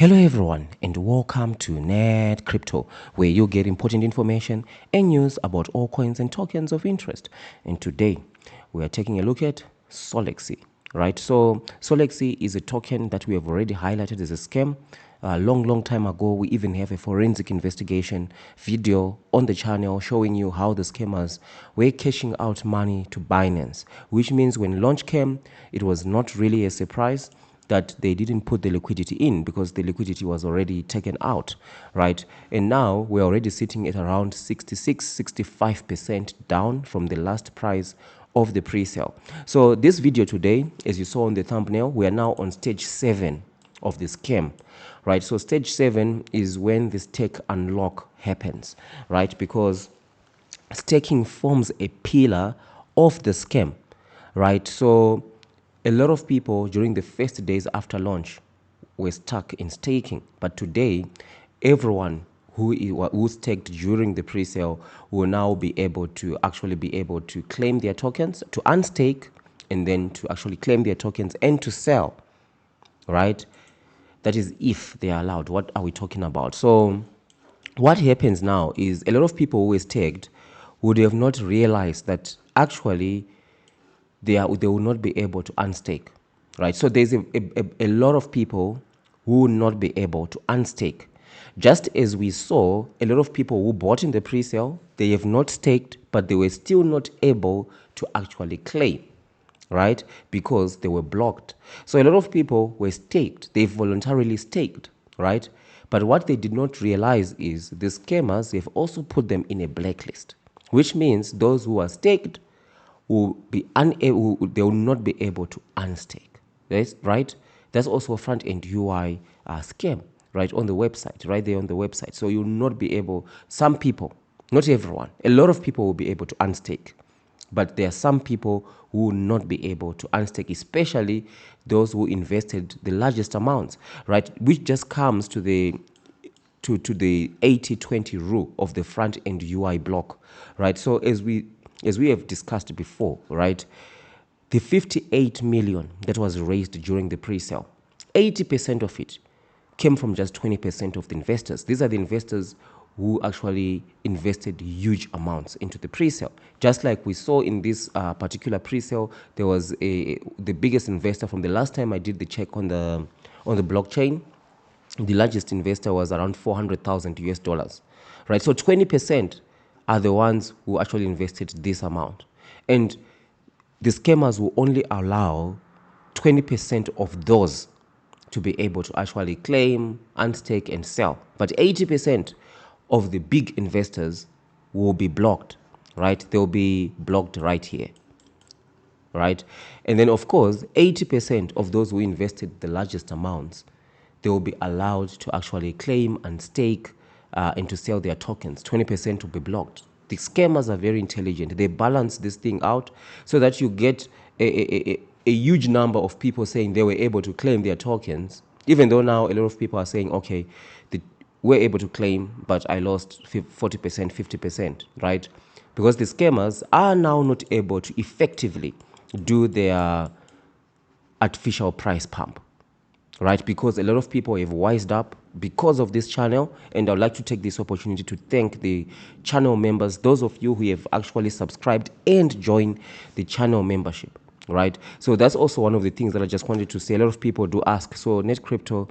Hello everyone and welcome to NETCRYPTO, where you get important information and news about all coins and tokens of interest. And today we are taking a look at Solexi, right? So Solexi is a token that we have already highlighted as a scam. A long time ago, we even have a forensic investigation video on the channel showing you how the scammers were cashing out money to Binance, which means when launch came, it was not really a surprise that they didn't put the liquidity in because the liquidity was already taken out, right? And now we're already sitting at around 65% down from the last price of the pre-sale. So this video today, as you saw on the thumbnail, we are now on stage 7 of the scam, right? So stage 7 is when the stake unlock happens, right? Because staking forms a pillar of the scam, right? So a lot of people during the first days after launch were stuck in staking, but today everyone who staked during the pre-sale will now be able to claim their tokens, to unstake, and then to actually claim their tokens and to sell, right? That is if they are allowed. What are we talking about? So what happens now is a lot of people who were staked would have not realized that actually they will not be able to unstake, right? So there's a lot of people who will not be able to unstake. Just as we saw a lot of people who bought in the pre-sale, they have not staked, but they were still not able to actually claim, right? Because they were blocked. So a lot of people were staked. They voluntarily staked, right? But what they did not realize is the scammers have also put them in a blacklist, which means those who are staked will be unable, they will not be able to unstake. That's right. That's also a front-end UI scam, right, on the website, right there on the website. So you'll not be able, some people, not everyone, a lot of people will be able to unstake. But there are some people who will not be able to unstake, especially those who invested the largest amounts, right? Which just comes to the 80-20 rule of the front-end UI block, right? So as we have discussed before, right, the 58 million that was raised during the pre-sale, 80% of it came from just 20% of the investors. These are the investors who actually invested huge amounts into the pre-sale. Just like we saw in this particular pre-sale, there was the biggest investor from the last time I did the check on the blockchain. The largest investor was around 400,000 US dollars, right? So 20% are the ones who actually invested this amount. And the scammers will only allow 20% of those to be able to actually claim, unstake, and sell. But 80% of the big investors will be blocked, right? They'll be blocked right here, right? And then, of course, 80% of those who invested the largest amounts, they will be allowed to actually claim and stake and to sell their tokens. 20% will be blocked. The scammers are very intelligent. They balance this thing out so that you get a huge number of people saying they were able to claim their tokens, even though now a lot of people are saying, okay, we're able to claim, but I lost 40%, 50%, right? Because the scammers are now not able to effectively do their artificial price pump, right? Because a lot of people have wised up because of this channel, and I would like to take this opportunity to thank the channel members, those of you who have actually subscribed and joined the channel membership, right? So that's also one of the things that I just wanted to say. A lot of people do ask, so NETCRYPTO,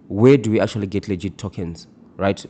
where do we actually get legit tokens, right?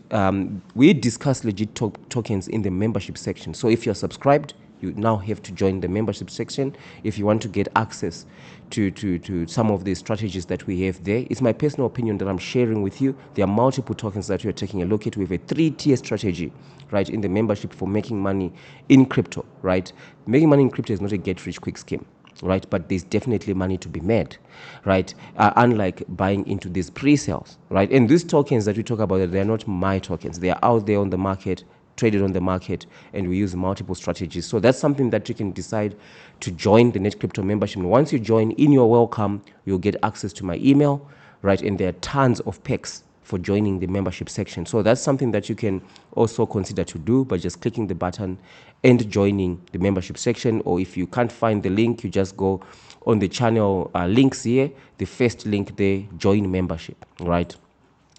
We discuss legit tokens in the membership section. So if you're subscribed, you now have to join the membership section if you want to get access to some of the strategies that we have there. It's my personal opinion that I'm sharing with you. There are multiple tokens that you're taking a look at. We have a 3-tier strategy, right, in the membership for making money in crypto, right? Making money in crypto is not a get-rich-quick scheme, right? But there's definitely money to be made, right? Unlike buying into these pre-sales, right? And these tokens that we talk about, they're not my tokens. They are out there on the market, traded on the market, and we use multiple strategies. So that's something that you can decide to join the NETCRYPTO membership. And once you join, in your welcome, you'll get access to my email, right? And there are tons of perks for joining the membership section. So that's something that you can also consider to do by just clicking the button and joining the membership section. Or if you can't find the link, you just go on the channel links here, the first link there, join membership, right?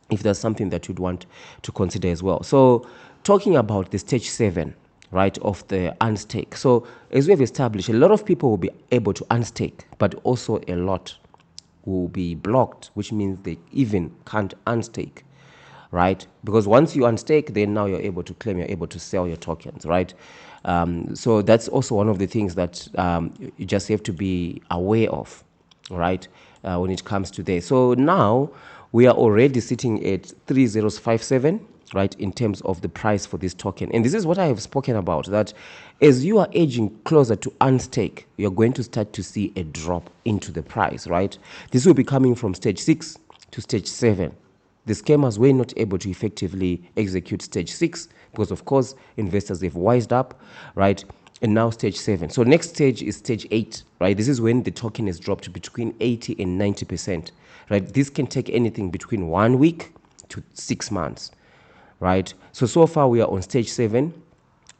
If there's something that you'd want to consider as well. So talking about the stage 7, right, of the unstake. So as we have established, a lot of people will be able to unstake, but also a lot will be blocked, which means they even can't unstake, right? Because once you unstake, then now you're able to claim, you're able to sell your tokens, right? So that's also one of the things that you just have to be aware of, right, when it comes to this. So now we are already sitting at 3057, right, in terms of the price for this token. And this is what I have spoken about, that as you are edging closer to unstake, you're going to start to see a drop into the price, right? This will be coming from stage 6 to stage 7. The scammers were not able to effectively execute stage 6 because, of course, investors have wised up, right? And now stage 7. So next stage is stage 8, right? This is when the token is dropped between 80 and 90%, right? This can take anything between 1 week to 6 months, right? So far we are on stage 7,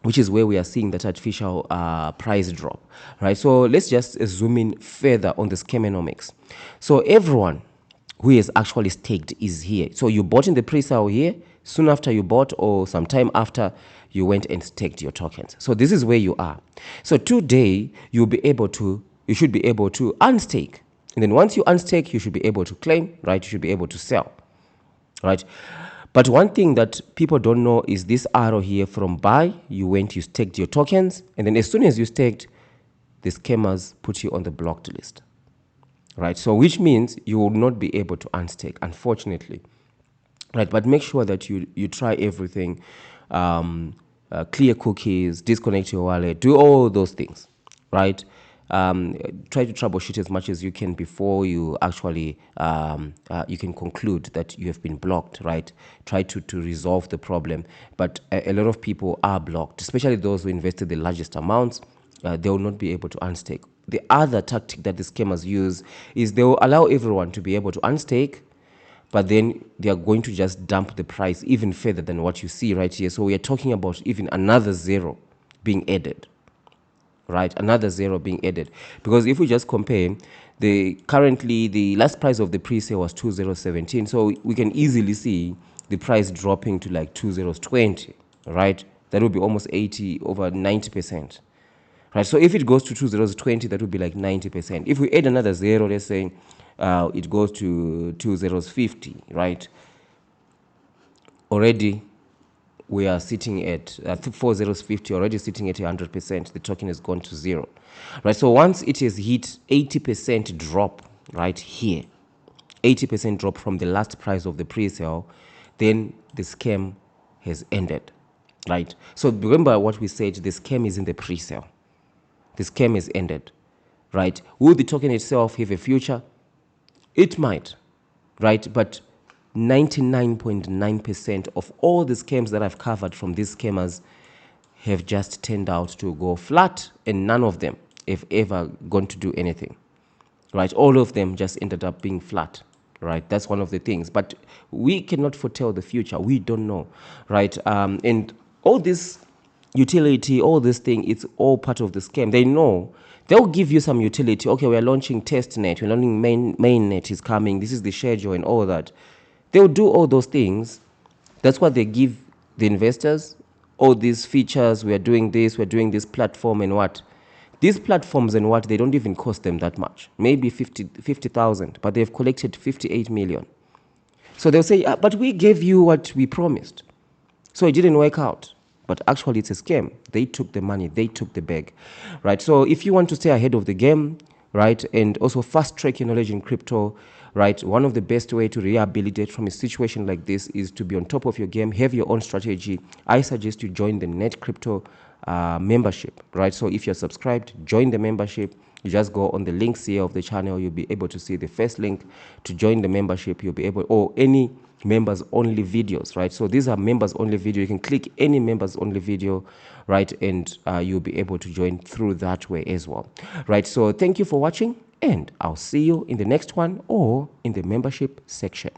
which is where we are seeing that artificial price drop, right? So let's just zoom in further on the scammenomics. So everyone who is actually staked is here. So you bought in the pre-sale here, soon after you bought or sometime after you went and staked your tokens. So this is where you are. So today you should be able to unstake. And then once you unstake, you should be able to claim, right? You should be able to sell, right? But one thing that people don't know is this arrow here from buy, you staked your tokens, and then as soon as you staked, the scammers put you on the blocked list, right? So which means you will not be able to unstake, unfortunately, right? But make sure that you try everything, clear cookies, disconnect your wallet, do all those things, right? Try to troubleshoot as much as you can before you actually you can conclude that you have been blocked, right? Try to resolve the problem. But a lot of people are blocked, especially those who invested the largest amounts. They will not be able to unstake. The other tactic that the scammers use is they will allow everyone to be able to unstake, but then they are going to just dump the price even further than what you see right here. So we are talking about even another zero being added, right? Another zero being added. Because if we just compare, currently the last price of the pre-sale was 2017. So we can easily see the price dropping to like 2020, right? That would be almost 80 over 90%. Right, so if it goes to 2020, that would be like 90%. If we add another zero, let's say it goes to 2050, right? Already we are sitting at 4050, already sitting at 100%. The token has gone to zero, right? So once it has hit 80% drop right here, 80% drop from the last price of the pre-sale, then the scam has ended, right? So remember what we said, the scam is in the pre-sale. The scam is ended, right? Will the token itself have a future? It might, right? But 99.9% of all the scams that I've covered from these scammers have just turned out to go flat, and none of them have ever gone to do anything, right? All of them just ended up being flat, right? That's one of the things. But we cannot foretell the future. We don't know, right? And all this utility, all this thing, it's all part of the scam. They know. They'll give you some utility. Okay, we're launching testnet, we're launching mainnet is coming, this is the schedule and all that. They'll do all those things. That's what they give the investors. All these features, we're doing this platform and what. These platforms and what, they don't even cost them that much. Maybe 50,000, but they've collected 58 million. So they'll say, but we gave you what we promised. So it didn't work out. But actually, it's a scam. They took the money. They took the bag, right? So if you want to stay ahead of the game, right, and also fast-track your knowledge in crypto, right, one of the best way to rehabilitate from a situation like this is to be on top of your game, have your own strategy. I suggest you join the NETCRYPTO membership, right? So if you're subscribed, join the membership. You just go on the links here of the channel. You'll be able to see the first link to join the membership. You'll be able, or any members only videos, right? So these are members only video. You can click any members only video, right? And you'll be able to join through that way as well, right? So thank you for watching, and I'll see you in the next one or in the membership section.